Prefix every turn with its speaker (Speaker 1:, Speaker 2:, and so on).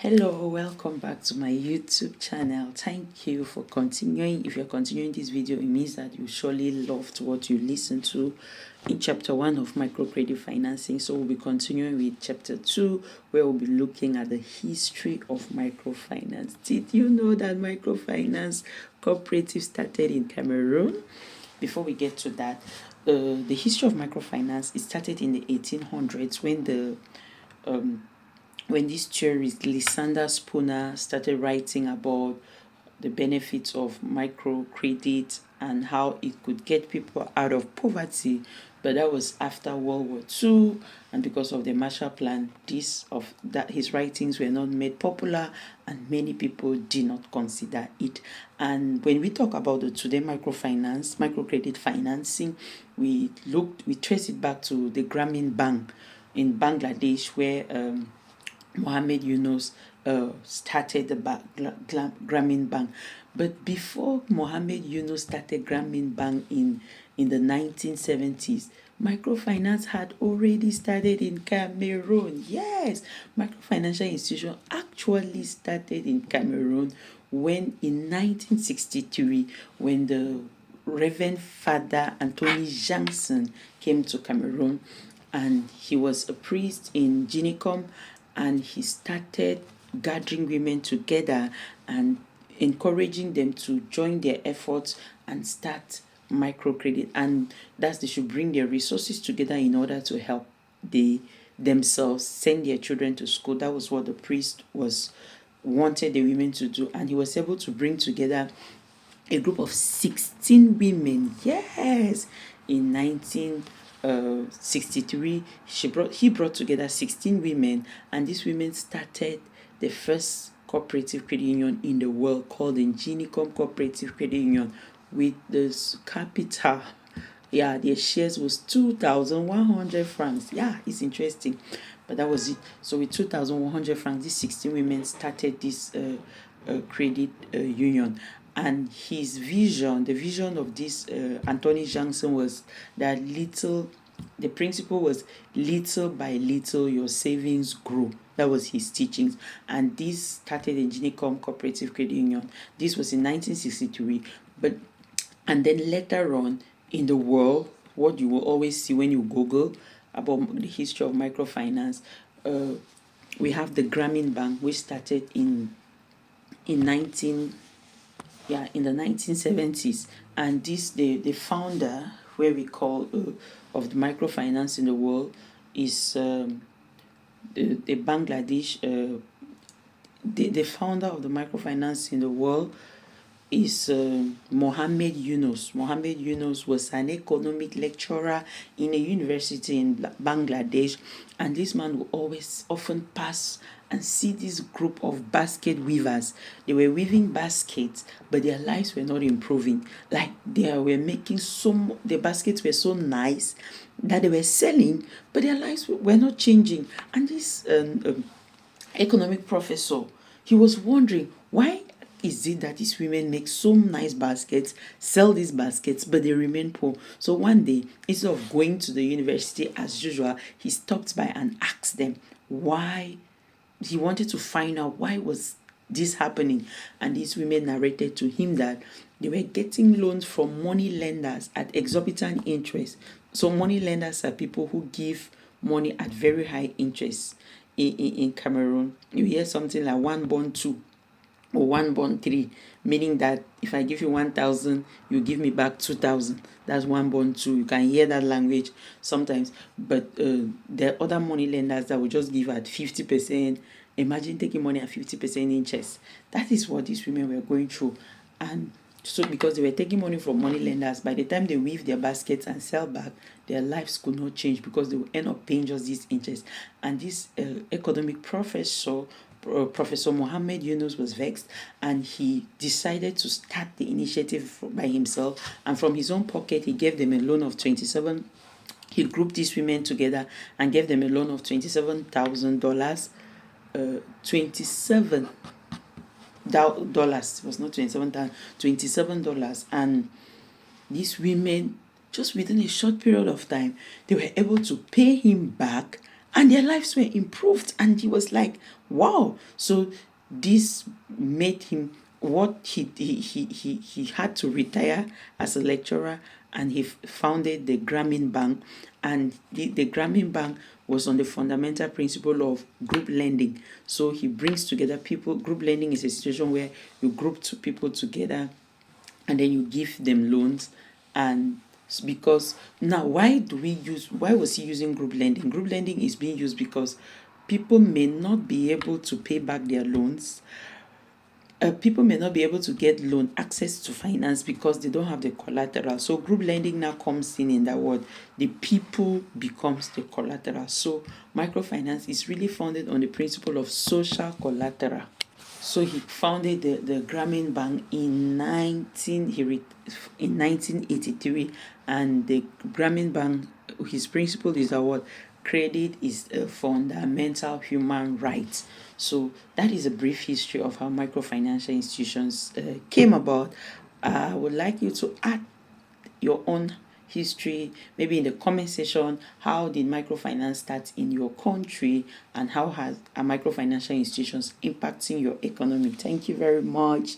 Speaker 1: Hello, welcome back to my YouTube channel. Thank you for continuing. If you're continuing this video, it means that you surely loved what you listened to in chapter 1 of microcredit financing. So we'll be continuing with chapter 2, where we'll be looking at the history of microfinance. Did you know that microfinance cooperative started in Cameroon? Before we get to that, the history of microfinance, it started in the 1800s when this theorist Lysander Spooner started writing about the benefits of microcredit and how it could get people out of poverty. But that was after World War II, and because of the Marshall Plan, his writings were not made popular, and many people did not consider it. And when we talk about the today microcredit financing, we trace it back to the Grameen Bank in Bangladesh, where Mohammed Yunus started the Grameen Bank. But before Mohammed Yunus started Grameen Bank in the 1970s, microfinance had already started in Cameroon. Yes, microfinancial institution actually started in Cameroon when in 1963, when the Reverend Father Anthony Jackson came to Cameroon, and he was a priest in Ginicom, and he started gathering women together and encouraging them to join their efforts and start microcredit, and they should bring their resources together in order to help themselves send their children to school. That was what the priest wanted the women to do, and he was able to bring together a group of 16 women. Yes, in 1963, he brought together 16 women, and these women started the first cooperative credit union in the world, called the Ginicom Cooperative Credit Union, with this capital. Yeah, their shares was 2,100 francs. Yeah, it's interesting, but that was it. So with 2,100 francs, these 16 women started this credit union. And his vision, the vision of this Anthony Jackson, was that the principle was little by little your savings grow. That was his teachings. And this started in Ginicom Cooperative Credit Union. This was in 1963. And then later on in the world, what you will always see when you Google about the history of microfinance, we have the Grameen Bank, which started in the 1970s. And this the founder, where we call of the microfinance in the world, is the Bangladesh. The founder of the microfinance in the world is Mohammed Yunus. Mohammed Yunus was an economic lecturer in a university in Bangladesh, and this man would often pass and see this group of basket weavers. They were weaving baskets, but their lives were not improving. Like, they were making the baskets were so nice that they were selling, but their lives were not changing. And this economic professor, he was wondering, why is it that these women make so nice baskets, sell these baskets, but they remain poor? So one day, instead of going to the university as usual, he stopped by and asked them why. He wanted to find out why was this happening. And these women narrated to him that they were getting loans from money lenders at exorbitant interest. So money lenders are people who give money at very high interest. In Cameroon, you hear something like 1.2 or 1.3, meaning that if I give you 1,000, you give me back 2,000. That's 1.2. You can hear that language sometimes. But there are other money lenders that will just give at 50%. Imagine taking money at 50% interest. That is what these women were going through. And so because they were taking money from money lenders, by the time they weave their baskets and sell back, their lives could not change because they would end up paying just this interest. And this economic professor, Professor Mohammed Yunus, was vexed, and he decided to start the initiative by himself. And from his own pocket, he gave them a loan of 27. He grouped these women together and gave them a loan of $27,000. $27. It was not 27,000, $27. And these women, just within a short period of time, they were able to pay him back and their lives were improved. And he was like, wow. So this made him, what he had to retire as a lecturer, and he founded the Grameen Bank. And the Grameen Bank was on the fundamental principle of group lending. So he brings together people. Group lending is a situation where you group two people together and then you give them loans. And because now, why was he using group lending? Group lending is being used because people may not be able to pay back their loans. People may not be able to get loan access to finance because they don't have the collateral. So group lending now comes in that word. The people becomes the collateral. So microfinance is really founded on the principle of social collateral. So he founded the Grameen Bank in 1983, and the Grameen Bank, his principle is that what credit is a fundamental human right. So that is a brief history of how microfinancial institutions came about. I would like you to add your own history, maybe in the comment section. How did microfinance start in your country, and how has a microfinancial institutions impacting your economy? Thank you very much.